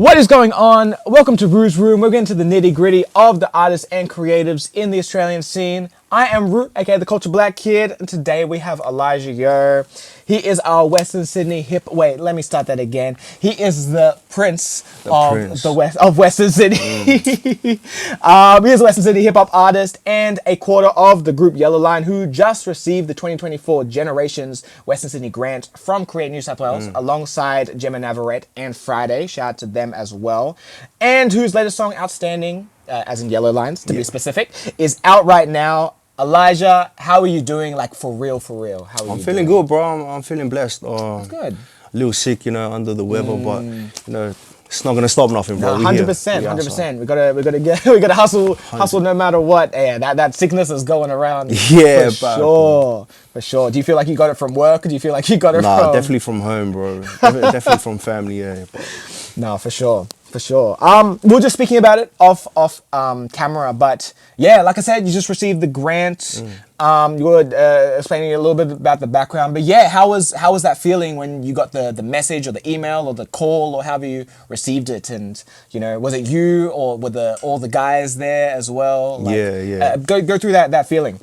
What is going on? Welcome to Ruu S Room. We're getting to the nitty gritty of the artists and creatives in the Australian scene. I am Ruu, aka the Culture Black Kid, and today we have Elijah Yo. He is our Western Sydney Wait, let me start that again. He is the Prince of Western Sydney. He is a Western Sydney hip hop artist and a quarter of the group YELLOWLINE, who just received the 2024 Generations Western Sydney grant from Create New South Wales, alongside Gemma Navarrete and Friday. Shout out to them as well. And whose latest song, Outstanding, as in Yellow Lines to be specific, is out right now. Elijah, how are you doing? Like, for real, for real? How are you I'm feeling good, bro. I'm feeling blessed. That's good. A little sick, under the weather, but it's not gonna stop nothing, bro. 100%, 100%. We gotta hustle no matter what. Yeah, that sickness is going around. Yeah, for sure. Do you feel like you got it from work? Or do you feel like you got it from? Nah, definitely from home, bro. Definitely from family. Yeah. No, for sure. We were just speaking about it off camera, but yeah, like I said, you just received the grant. You were explaining a little bit about the background, but yeah, how was that feeling when you got the message or the email or the call or however you received it? And was it you or were all the guys there as well? Like, yeah. Go through that feeling.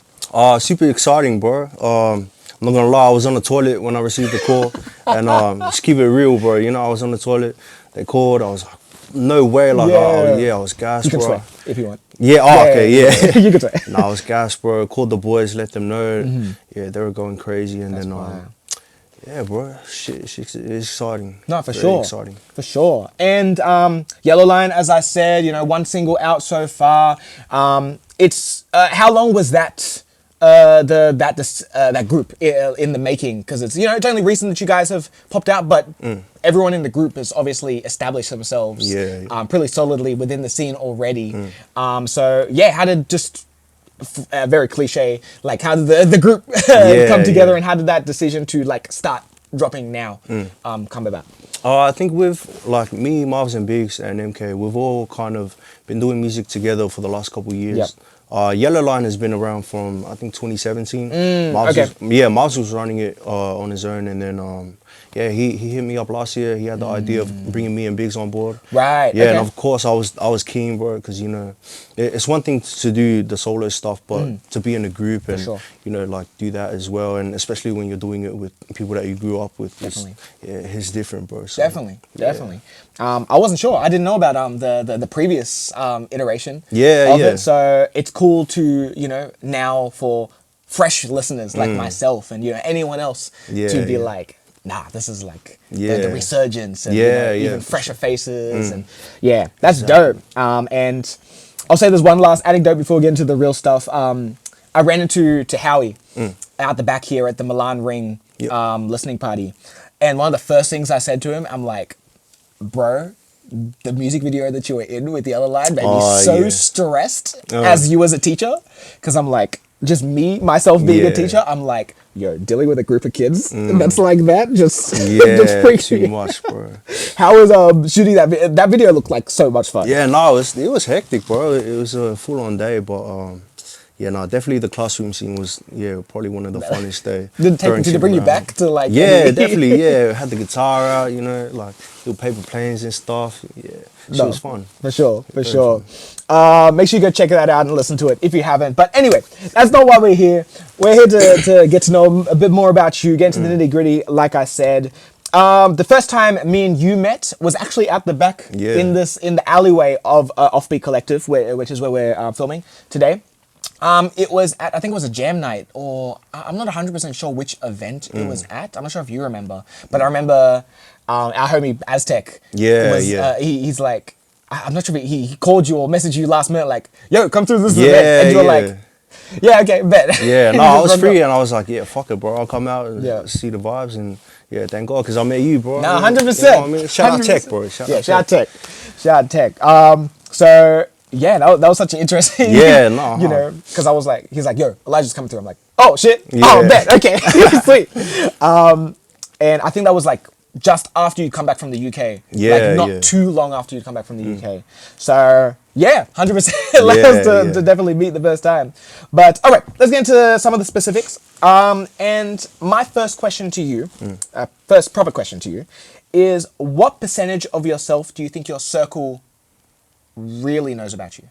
Super exciting, bro. I'm not gonna lie, I was on the toilet when I received the call, and just keep it real, bro. I was on the toilet. They called. I was like, no way, like, I was gassed, you can bro. swear if you want. Yeah, okay. You can swear. I was gassed, bro. Called the boys, let them know. Yeah, they were going crazy, and yeah, bro, shit, it's exciting. No, for Very sure. exciting. For sure. And YELLOWLINE, as I said, one single out so far. It's how long was that? That group in the making, because it's only recent that you guys have popped out, but everyone in the group has obviously established themselves pretty solidly within the scene already. So yeah, how did very cliche, like how did the group come together, and how did that decision to like start dropping now come about? I think with like me, Marvs and Biggs and MK, we've all kind of been doing music together for the last couple of years. YELLOWLINE has been around from, I think, 2017. Marvs was running it on his own, and then he hit me up last year. He had the idea of bringing me and Biggs on board. Right. Yeah, and of course I was keen, bro, because it's one thing to do the solo stuff, but to be in a group and like do that as well, and especially when you're doing it with people that you grew up with, it's different, bro. So, Definitely. I wasn't sure. I didn't know about the previous iteration of it, so it's cool to now for fresh listeners like myself and anyone else to be like, nah, this is like the resurgence and even fresher faces, and that's dope. And I'll say there's one last anecdote before we get into the real stuff. I ran into Howie out the back here at the Milan Ring listening party, and one of the first things I said to him, I'm like, bro, the music video that you were in with YELLOWLINE made me so stressed as you as a teacher, because I'm like, just myself being a teacher, I'm like, yo, dealing with a group of kids that's like that, just freaking too much, bro. How was shooting that video? That video looked like so much fun. Yeah, no, it was hectic, bro. It was a full-on day, but definitely the classroom scene was probably one of the funnest days. Did it bring you back to like? Yeah, definitely. Yeah, had the guitar out, like little paper planes and stuff. Yeah, it was fun. For sure. Make sure you go check that out and listen to it if you haven't. But anyway, that's not why we're here. We're here to get to know a bit more about you, get into the nitty gritty. Like I said, the first time me and you met was actually at the back in the alleyway of Offbeat Collective, which is where we're filming today. It was at, I think it was a jam night, or I'm not 100% sure which event it was at. I'm not sure if you remember, but I remember our homie Aztec. He's like, I'm not sure if he called you or messaged you last minute, like, yo, come through this event. And you were like, yeah, okay, bet. Yeah, no, I was free and I was like, yeah, fuck it, bro. I'll come out and see the vibes, and thank God, because I met you, bro. Nah, 100%. You know what I mean? Shout out Tech, bro. Shout out Tech. So yeah, that was such an interesting, because I was like, he's like, yo, Elijah's coming through. I'm like, oh shit, bet, okay, sweet. And I think that was like just after you come back from the UK, not too long after you come back from the UK. So yeah, 100% to definitely meet the first time. But all right, let's get into some of the specifics. And my first question to you, first proper question to you, is what percentage of yourself do you think your circle really knows about you?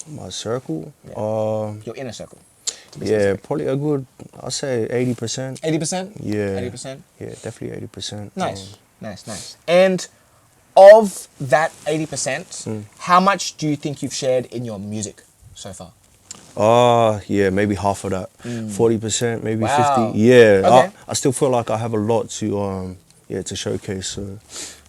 My circle? Yeah. Your inner circle. Yeah, probably a good, I'll say 80%. 80%? Yeah. 80%? Yeah, definitely 80%. Nice. Nice. And of that 80%, how much do you think you've shared in your music so far? Yeah, maybe half of that. 40%, maybe Wow. 50. Yeah, Okay. I still feel like I have a lot to to showcase. So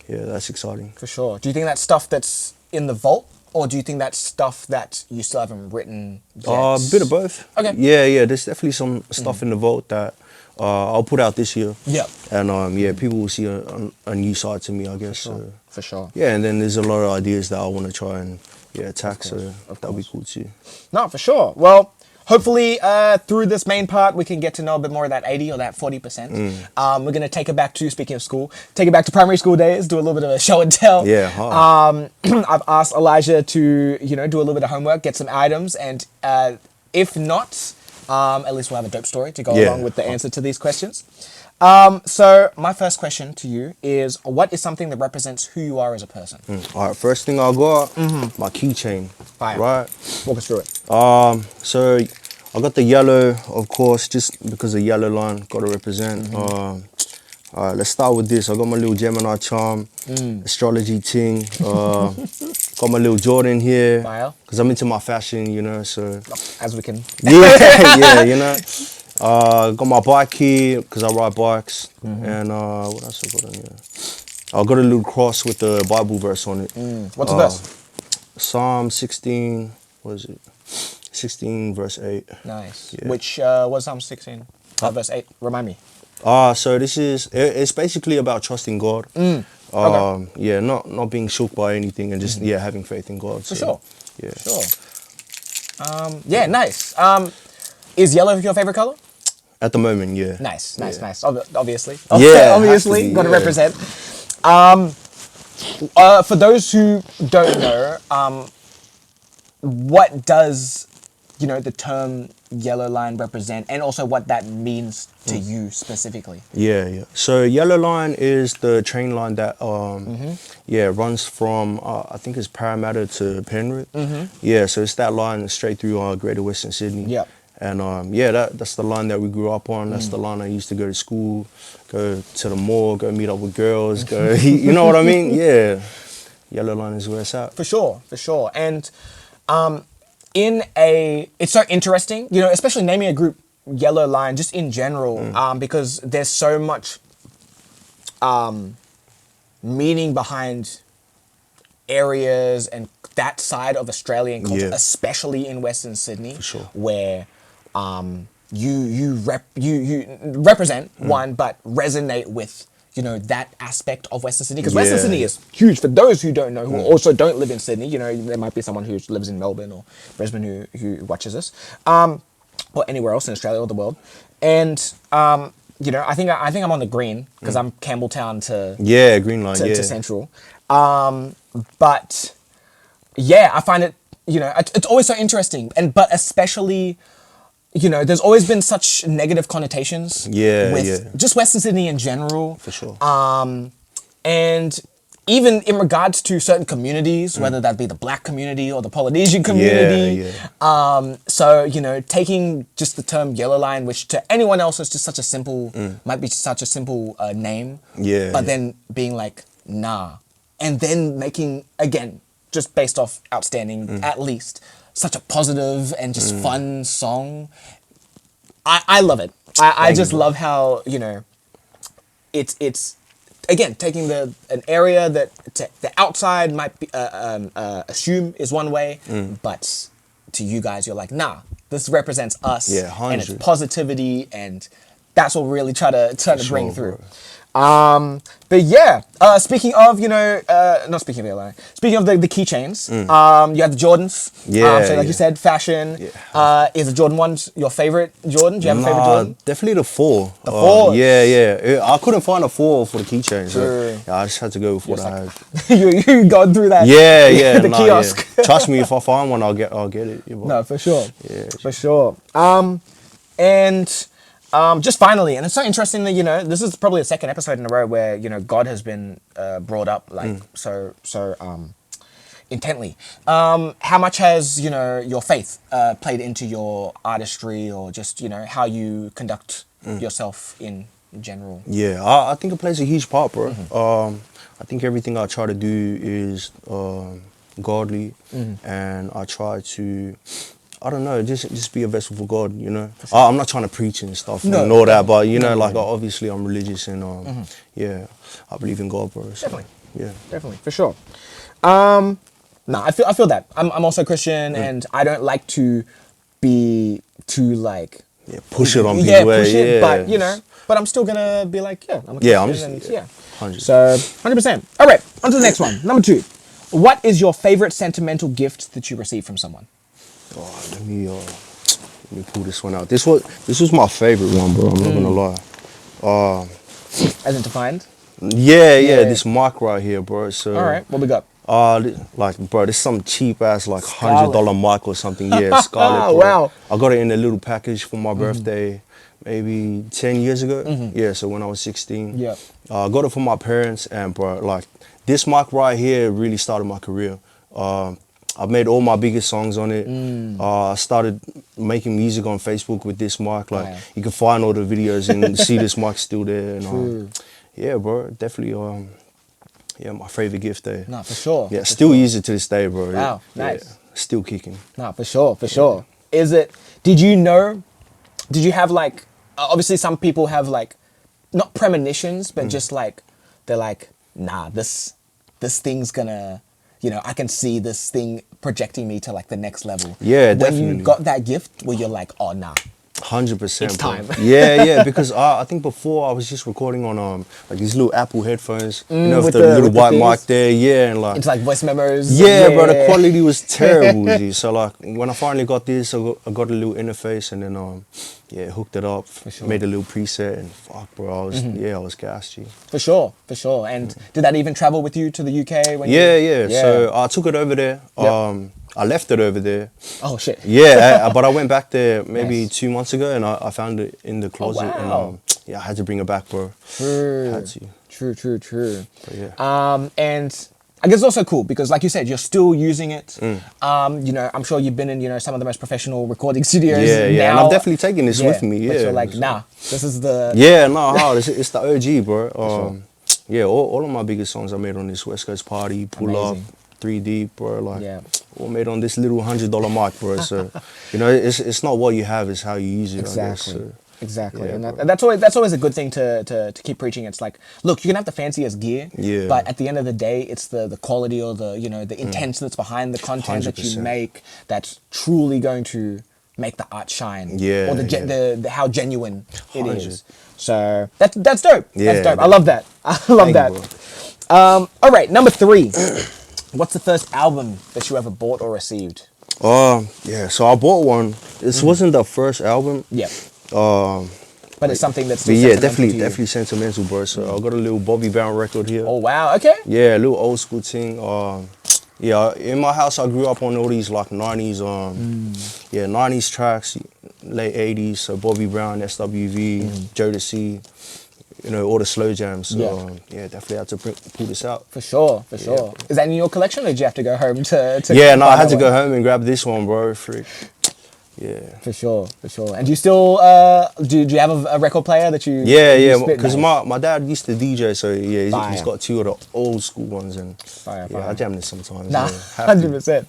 yeah, that's exciting. For sure. Do you think that's stuff that's in the vault, or do you think that's stuff that you still haven't written yet? A bit of both. Okay. Yeah. There's definitely some stuff in the vault that I'll put out this year. Yeah. And yeah, people will see a new side to me, I guess. For sure. Yeah, and then there's a lot of ideas that I want to try and attack. So that'll be cool too. No, for sure. Well, hopefully through this main part, we can get to know a bit more of that 80 or that 40%. We're going to take it back to, speaking of school, take it back to primary school days, do a little bit of a show and tell. Yeah, hard. I've asked Elijah to, do a little bit of homework, get some items, and if not, at least we'll have a dope story to go along with the answer to these questions. So my first question to you is, what is something that represents who you are as a person? All right, first thing I got, my keychain. Fire. Right. Walk us through it. So I got the yellow, of course, just because the yellow line got to represent. All right, let's start with this. I got my little Gemini charm, astrology ting. Got my little Jordan here, because I'm into my fashion, so. As we can. Yeah, got my bike here, because I ride bikes. And what else I got on here? I got a little cross with the Bible verse on it. What's the verse? Psalm 16, what is it? 16 verse 8. Nice. Yeah. Which was Psalm 16, verse 8? Remind me. So it's basically about trusting God. Okay. Yeah, not being shook by anything and just having faith in God. For sure. Yeah. For sure. Yeah, nice. Is yellow your favorite color? At the moment, yeah. Nice. Obviously. Yeah, obviously, got to represent. For those who don't know, what does the term yellow line represent, and also what that means to you specifically? Yeah. So yellow line is the train line that runs from I think it's Parramatta to Penrith. Yeah, so it's that line straight through Greater Western Sydney. Yeah. And that's the line that we grew up on. That's the line I used to go to school, go to the mall, go meet up with girls, go you know what I mean? Yeah. Yellow line is where it's at. For sure. And it's so interesting, especially naming a group Yellow Line, just in general, because there's so much meaning behind areas and that side of Australian culture, especially in Western Sydney, for sure, where you represent one, but resonate with that aspect of Western Sydney, because Western Sydney is huge. For those who don't know, who also don't live in Sydney, there might be someone who lives in Melbourne or Brisbane who watches this, or anywhere else in Australia or the world. And I think I'm on the green, because I'm Campbelltown to green line to Central. But yeah, I find it it's always so interesting, but especially. There's always been such negative connotations with just Western Sydney in general. For sure. And even in regards to certain communities, whether that be the Black community or the Polynesian community. So, taking just the term Yellow Line, which to anyone else is just such a simple, might be such a simple name. But then being like, nah. And then making, again, just based off Outstanding, at least, such a positive and just fun song. I love it. I just love how, it's again, taking an area that the outside might be, assume is one way, but to you guys, you're like, nah, this represents us, and it's positivity, and that's what we really try to bring through. Bro. But yeah, speaking of, not speaking of airline, speaking of the keychains, you have the Jordans. So like you said, fashion. Is the Jordan 1 your favorite Jordan? Do you have a favorite Jordan? Definitely the 4. The 4? I couldn't find a 4 for the keychain, so I just had to go with what I had. you going through that? The kiosk. Trust me, if I find one, I'll get it. No, for sure. Yeah, for sure. And just finally, and it's so interesting that, you know, this is probably the second episode in a row where, you know, God has been brought up like so intently. How much has, you know, your faith played into your artistry, or just, you know, how you conduct yourself in general? Yeah, I think it plays a huge part, bro. I think everything I try to do is godly, and I try to, I don't know, just be a vessel for God, you know. Sure. I'm not trying to preach and stuff and all that, but, you know, like, obviously I'm religious, and yeah, I believe in God, bro. So, definitely. Yeah. Definitely, for sure. No, I feel that. I'm also Christian, and I don't like to be too, like... Yeah, push it on people. Yeah, push it, but, you know, but I'm still gonna be like, yeah, I'm a Christian, and 100. So, 100%. All right, on to the next one. Number 2. What is your favorite sentimental gift that you received from someone? Oh, let me pull this one out. This was my favorite one, bro. I'm not gonna lie. As in to find? Yeah, this mic right here, bro. So, all right, what we got? Like, bro, this is some cheap ass, like, $100 mic or something. Yeah, Scarlett. Bro. Wow. I got it in a little package for my birthday, maybe 10 years ago. Yeah, so when I was 16. Yeah. I got it from my parents, and, bro, like, this mic right here really started my career. I've made all my biggest songs on it. I started making music on Facebook with this mic. Like, you can find all the videos and see this mic still there. And, yeah, bro, definitely. Yeah, my favorite gift there. No, for sure. Yeah, still use it to this day, bro. Wow, yeah, nice. Still kicking. No, for sure, for sure. Is it, did you have, like, obviously some people have, like, not premonitions, but just like, they're like, nah, this thing's gonna, you know, I can see this thing projecting me to, like, the next level. Yeah, when definitely. When you got that gift, where you're like, oh, nah. 100%. It's time. Yeah, because I think before I was just recording on like these little Apple headphones, you know, with the little white mic there, and like it's like voice memos. Yeah, bro, the quality was terrible. G. So like when I finally got this, I got a little interface, and then hooked it up, made a little preset, and fuck, bro, I was gassed. G. For sure. And did that even travel with you to the UK? When yeah. So I took it over there. Yep. I left it over there. Oh, shit. Yeah, but I went back there maybe 2 months ago, and I found it in the closet. Oh, wow. And I had to bring it back, bro. True. Had to. True. But yeah. And I guess it's also cool because, like you said, you're still using it. You know, I'm sure you've been in, you know, some of the most professional recording studios. Yeah. Now. And I'm definitely taking this with me. Yeah. But you're like, nah, this is the... Yeah, it's the OG, bro. Sure. Yeah, all of my biggest songs I made on this West Coast Party, Pull Up, 3D, bro. Like, all made on this little $100 mic, bro. So, you know, it's not what you have, it's how you use it. Exactly. I guess, so. Exactly, and that's always a good thing to keep preaching. It's like, look, you can have the fanciest gear, but at the end of the day, it's the quality or the intent that's behind the content 100%. That you make that's truly going to make the art shine. Yeah, or the how genuine it 100. Is. So that's dope. Yeah, that's dope. I love that. I love that. All right, number 3. What's the first album that you ever bought or received? Yeah, so I bought one. This wasn't the first album. Yeah. But it's something that's still definitely sentimental, bro. So I got a little Bobby Brown record here. Oh wow, okay. Yeah, a little old school thing. Yeah, in my house I grew up on all these like 90s 90s tracks, late 80s, so Bobby Brown, SWV, Jodeci, you know, all the slow jams. So definitely had to pull this out. For sure. Is that in your collection, or did you have to go home to Yeah, no, I had to go home and grab this one, bro. Freak. Yeah. For sure. And do you still do you have a record player that you? Yeah, because my dad used to DJ, so yeah, he's got 2 of the old school ones, and I jam this sometimes. Nah, 100%.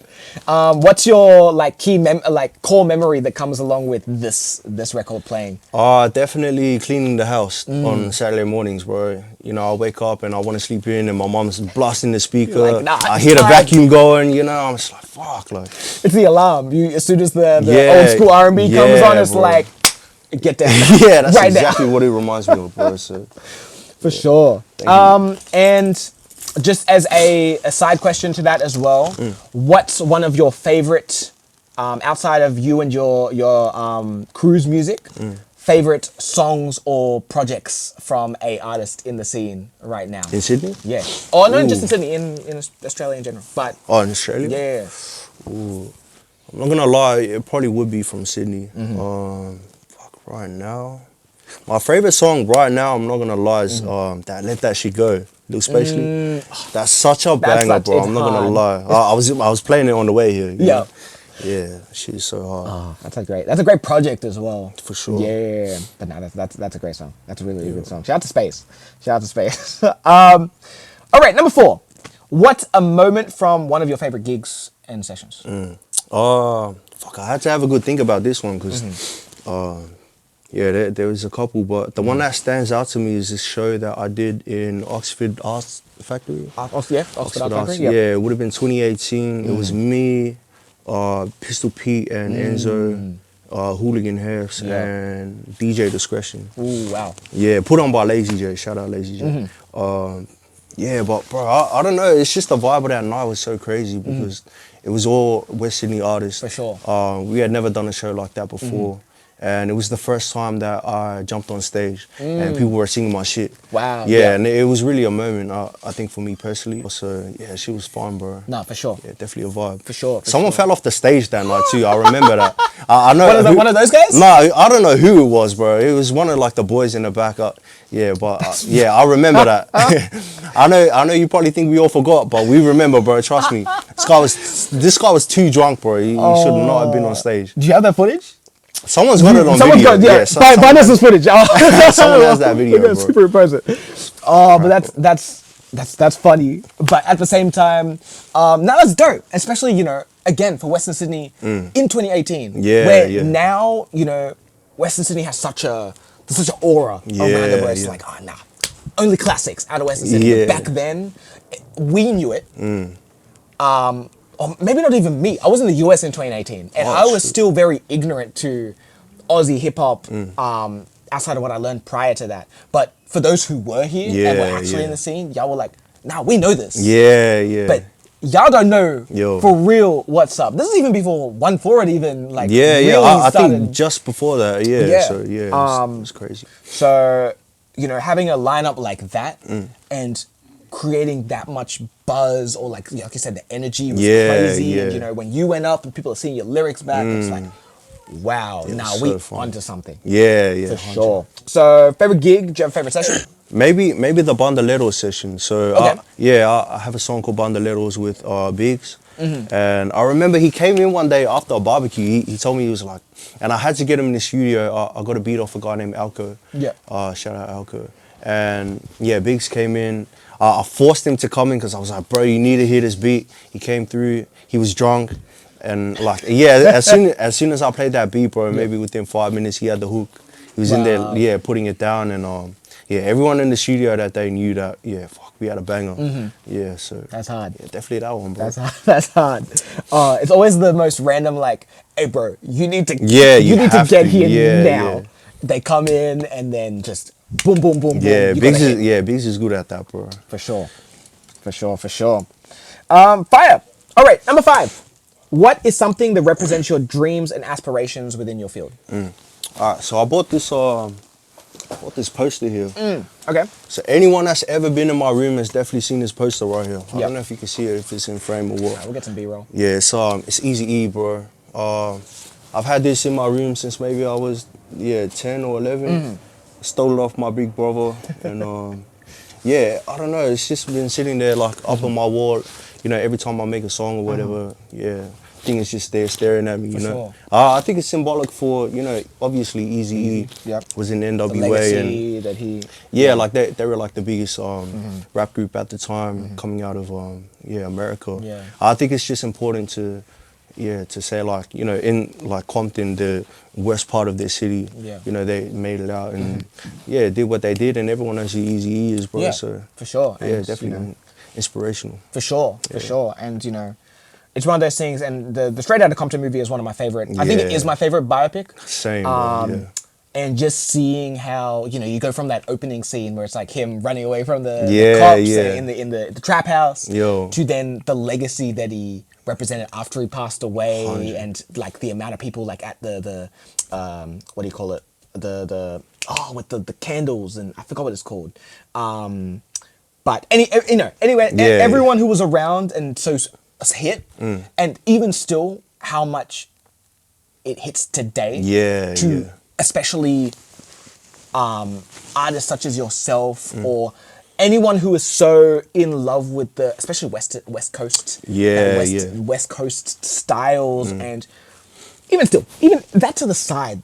What's your like core memory that comes along with this record playing? Definitely cleaning the house on Saturday mornings, bro. You know, I wake up and I want to sleep in, and my mom's blasting the speaker. Like, nah, I hear the vacuum going. You know, I'm just like, fuck, like. It's the alarm. As soon as the old school R&B comes on, it's bro. Like, get down. Yeah, that's right exactly what it reminds me of, bro. So, for sure. And just as a side question to that as well, what's one of your favorite, outside of you and your cruise music, favorite songs or projects from a artist in the scene right now? In Sydney? Yeah. Oh, no, just in Sydney, in Australia in general. But in Australia? Yeah. Ooh. I'm not gonna lie, it probably would be from Sydney. Right now, My favorite song right now, I'm not gonna lie, is that Let That Shit Go. Lil Spacely. That's such a banger, bro. I'm not gonna lie. I was playing it on the way here. Yeah. Yeah, she's so hard. Oh, that's a great project as well. For sure. Yeah. But no, that's a great song. That's a really good song. Shout out to Space. Shout out to Space. All right, number 4. What's a moment from one of your favorite gigs and sessions? Fuck, I had to have a good think about this one because yeah, there was a couple, but the one that stands out to me is this show that I did in Oxford Arts Factory. Oxford Arts Factory. Yeah, it would have been 2018. It was me, Pistol Pete and Enzo, Hooligan Hefs, and DJ Discretion. Ooh, wow. Yeah, put on by Lazy J. Shout out Lazy J. Yeah, but bro, I don't know. It's just the vibe of that night was so crazy because it was all West Sydney artists. For sure. We had never done a show like that before. And it was the first time that I jumped on stage and people were singing my shit. Wow. Yeah, and it was really a moment, I think, for me personally. So, yeah, she was fun, bro. No, for sure. Yeah, definitely a vibe. For sure. Someone fell off the stage that night, too. I remember that. I know one of those guys? No, I don't know who it was, bro. It was one of, like, the boys in the back. Yeah, but, yeah, I remember that. I know you probably think we all forgot, but we remember, bro. Trust me. This guy was too drunk, bro. He should not have been on stage. Do you have that footage? Someone's got it on video. Find us this footage. Someone has that video, bro. Superimpose it. Oh, but that's funny. But at the same time, now that's dope. Especially, you know, again, for Western Sydney in 2018. Yeah, where now, you know, Western Sydney has such a aura around it where it's like, oh, nah, only classics out of Western Sydney. But back then, we knew it. Or maybe not even me. I was in the US in 2018, and I was still very ignorant to Aussie hip hop outside of what I learned prior to that. But for those who were here and were actually in the scene, y'all were like, nah, we know this. Yeah. But y'all don't know for real what's up. This is even before 1/4 even like really I started. think just before that, So it's crazy. So, you know, having a lineup like that and creating that much buzz, or like you said, the energy was crazy. And you know, when you went up and people are seeing your lyrics back, it's like, wow, now we onto something. Yeah, for sure. So, favorite gig? Do you have a favorite session? Maybe the Bandoleros session. So I have a song called Bandoleros with Biggs. And I remember he came in one day after a barbecue. He told me, he was like, and I had to get him in the studio. I got a beat off a guy named Alco. Shout out Alco. And yeah, Biggs came in. I forced him to come in because I was like, bro, you need to hear this beat. He came through. He was drunk. And like, as soon as I played that beat, bro, maybe within 5 minutes, he had the hook. He was in there, putting it down. And everyone in the studio that day knew that, we had a banger. Yeah, so. That's hard. Yeah, definitely that one, bro. That's hard. It's always the most random, like, hey, bro, you need to, you need to get here now. They come in and then just boom, boom, boom, boom. Yeah, Biggs is good at that, bro. For sure. Fire. All right, number 5. What is something that represents your dreams and aspirations within your field? All right, so I bought this poster here. Okay. So anyone that's ever been in my room has definitely seen this poster right here. I don't know if you can see it, if it's in frame or what. We'll get some B-roll. Yeah, it's Easy E, bro. I've had this in my room since maybe I was 10 or 11. Stole it off my big brother, and I don't know. It's just been sitting there like up on my wall. You know, every time I make a song or whatever, I think it's just there staring at me. You know, I think it's symbolic for, you know, obviously Easy E was in NWA, the legacy that he like they were like the biggest rap group at the time, coming out of America. I think it's just important to say, like, you know, in like Compton, the worst part of their city, you know, they made it out and did what they did, and everyone knows who Easy E is, bro. So for sure. Yeah, and, definitely, you know, inspirational. For sure. And you know, it's one of those things, and the Straight Outta Compton movie is one of my favorite. I think it is my favorite biopic. Same. And just seeing how, you know, you go from that opening scene where it's like him running away from the cops in the trap house to then the legacy that he represented after he passed away, 100. And like the amount of people like at the what do you call it, with the candles, and I forgot what it's called, but anyway, everyone who was around and so hit, and even still how much it hits today, especially artists such as yourself or anyone who is so in love with the, especially West Coast, West Coast styles, and even that to the side,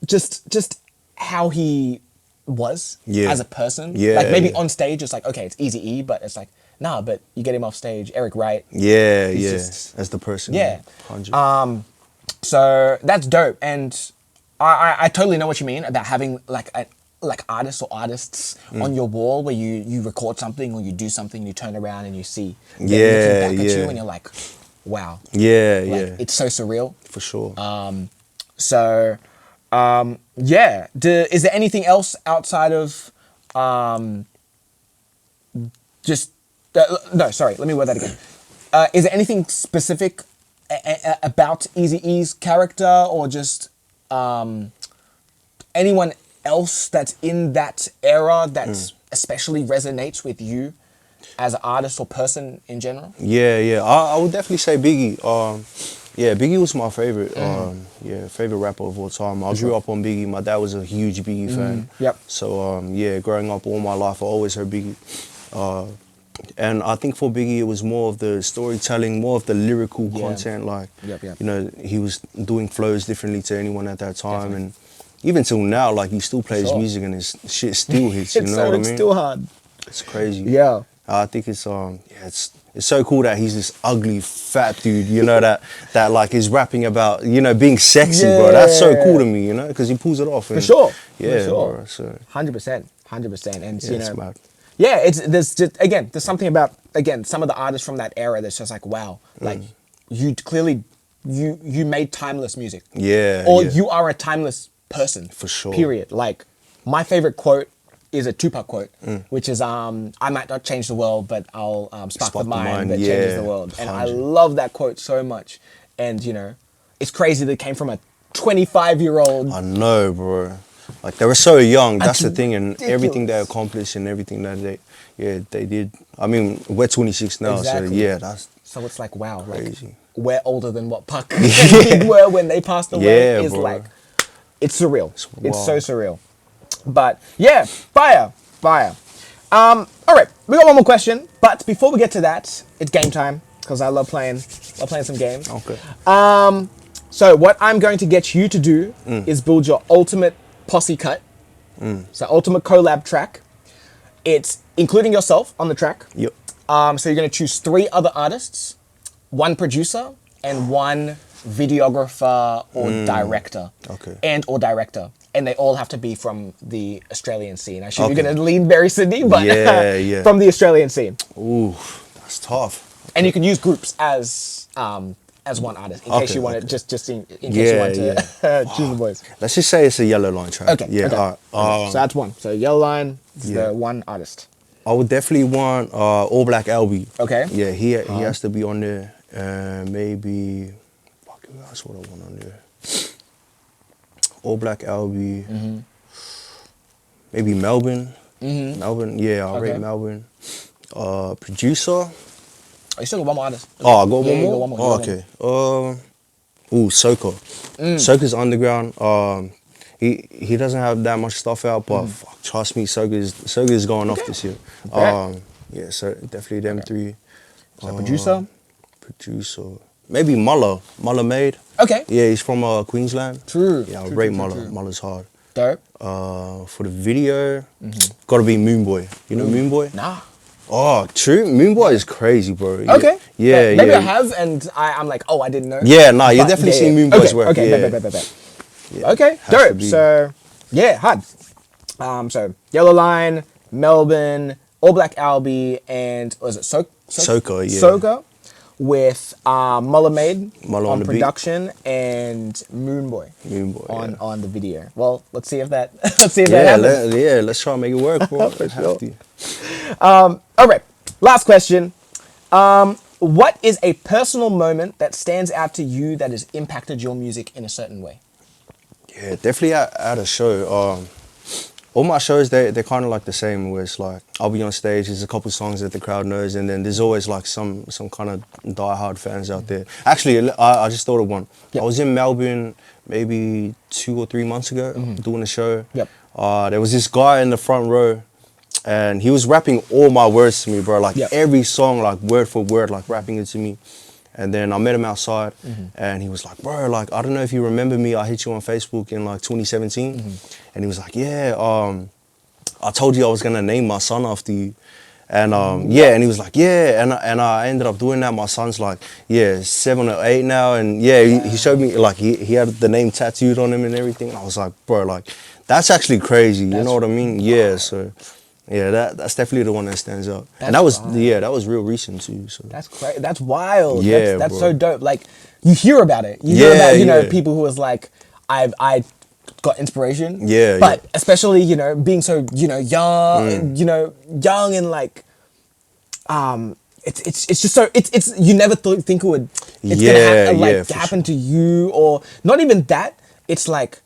just how he was as a person. Like maybe on stage, it's like, okay, it's Eazy-E, but it's like, nah, but you get him off stage, Eric Wright. As the person. So that's dope, and I totally know what you mean about having like artists or artists on your wall where you record something or you do something, you turn around and you see them looking back at you and you're like, wow. It's so surreal. For sure. Is there anything else outside of no, sorry, let me word that again. Is there anything specific about Eazy-E's character or just anyone else that's in that era that especially resonates with you as an artist or person in general? I would definitely say Biggie. Biggie was my favorite. Favorite rapper of all time. I grew up on Biggie. My dad was a huge Biggie fan. So growing up all my life, I always heard Biggie. And I think for Biggie, it was more of the storytelling, more of the lyrical content. Like, you know, he was doing flows differently to anyone at that time, and even till now, like he still plays music and his shit still hits. You know what I mean? It's still hard. It's crazy. Yeah. I think it's it's so cool that he's this ugly fat dude, you know, that like is rapping about, you know, being sexy, bro. That's so cool to me, you know, because he pulls it off. And, for sure. Bro, so 100%, and you know, it's mad. There's something about some of the artists from that era that's just like, wow, like you clearly you made timeless music. You are a timeless person. For sure. Period. Like my favorite quote is a Tupac quote, which is I might not change the world, but I'll spark the mind that changes the world. And 100. I love that quote so much. And you know, it's crazy that it came from a 25-year-old. I know, bro. Like they were so young. That's the thing, and everything they accomplished and everything that they did. I mean, we're 26 now, so it's like, wow, crazy. Like we're older than what Puck and Big were when they passed away. Bro. Like, it's surreal. It's so surreal. But yeah, fire. All right, we got one more question, but before we get to that, it's game time because I love playing some games. Okay. So what I'm going to get you to do is build your ultimate posse cut. So ultimate collab track. It's including yourself on the track. Yep. So you're going to choose 3 other artists, 1 producer, and 1 videographer or director. Okay. Or director. And they all have to be from the Australian scene. I should be going to lean very Sydney, but from the Australian scene. Ooh, that's tough. And you can use groups as one artist in case you want to just in case you want to choose the boys. Let's just say it's a YELLOWLINE track. Okay. Yeah. Okay. So that's one. So YELLOWLINE is the one artist. I would definitely want All Black Albie. Okay. Yeah, he has to be on there. Maybe who else would I want on there? All Black Albie. Maybe Melbourne. Melbourne. Yeah, I'll rate Melbourne. Producer. Oh, you still got one more artist. Oh, I got one more? One more. Oh, okay. Soka. Soka's underground. He doesn't have that much stuff out, but trust me, Soka's going off this year. So definitely them 3. So producer. Maybe Muller Made. Okay. Yeah, he's from Queensland. True. Yeah, I'll rate Muller. Muller's hard. Dope. For the video, gotta be Moonboy. You know Moonboy? Nah. Oh, true. Moonboy is crazy, bro. Okay. Yeah. Maybe I have, and I'm like, oh, I didn't know. Yeah, nah, you've definitely seen Moonboy's work. Okay, okay, dope. So, hard. So, YELLOWLINE, Melbourne, All Black Albie, and was it Soka? Soka with Muller Made on production and Moonboy on the video. Well, let's see if that happens. Let's try and make it work, bro. For sure. All right, last question. What is a personal moment that stands out to you that has impacted your music in a certain way? Yeah, definitely at a show. All my shows, they're kind of like the same, where it's like, I'll be on stage, there's a couple songs that the crowd knows, and then there's always like some kind of die-hard fans out there. Actually, I just thought of one. Yep. I was in Melbourne maybe 2 or 3 months ago doing a show. Yep. There was this guy in the front row, and he was rapping all my words to me, bro. Like every song, like word for word, like rapping it to me. And then I met him outside, and he was like, bro, like, I don't know if you remember me. I hit you on Facebook in like 2017. And he was like, yeah, I told you I was gonna name my son after you. And yeah, and he was like, yeah, and I ended up doing that. My son's like, yeah, 7 or 8 now, and yeah, he showed me, like, he had the name tattooed on him and everything. And I was like, bro, like, that's actually crazy. You know what I mean? Yeah, so yeah, that's definitely the one that stands out. And that was that was real recent too. So that's crazy. That's wild. Yeah, that's bro. so dope. Like, you hear about it. You hear about, you know, people who was like, I got inspiration. Yeah, but especially, you know, being so, you know, young, you know, young and like, it's just so it's you never think it would gonna happen to you, or not even that. It's like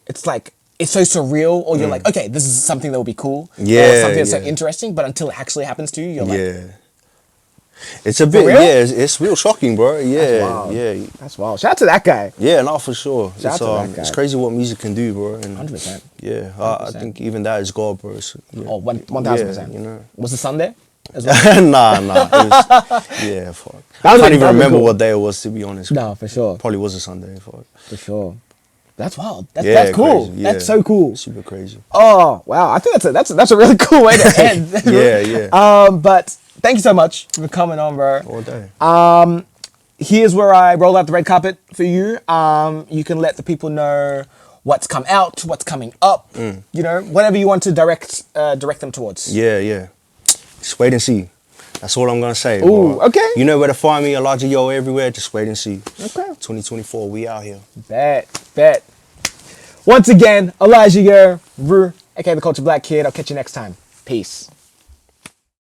it's so surreal, or you're like, okay, this is something that will be cool, or something that's so interesting, but until it actually happens to you, you're like, it's a bit, it's real shocking, bro. That's wild. Shout out to that guy. Yeah, no, for sure. Shout out to that guy. It's crazy what music can do, bro. 100%. Yeah, I think even that is God, bro. So, Oh, 1,000%. You know, Was the sun there as well? nah. It was, fuck. I can't even remember what day it was, to be honest. No, for sure. Probably was a Sunday, fuck. For sure. That's wild. That's cool. Crazy. That's so cool. Super crazy. Oh wow! I think that's a really cool way to end. But thank you so much for coming on, bro. All day. Here's where I roll out the red carpet for you. You can let the people know what's come out, what's coming up. You know, whatever you want to direct them towards. Yeah. Just wait and see. That's all I'm gonna say. Ooh, bro. okay. You know where to find me, Elijah Yo everywhere. Just wait and see. Okay. 2024, we out here. Bet. Once again, Elijah Yo, Ruu, aka the Culture Black Kid. I'll catch you next time. Peace.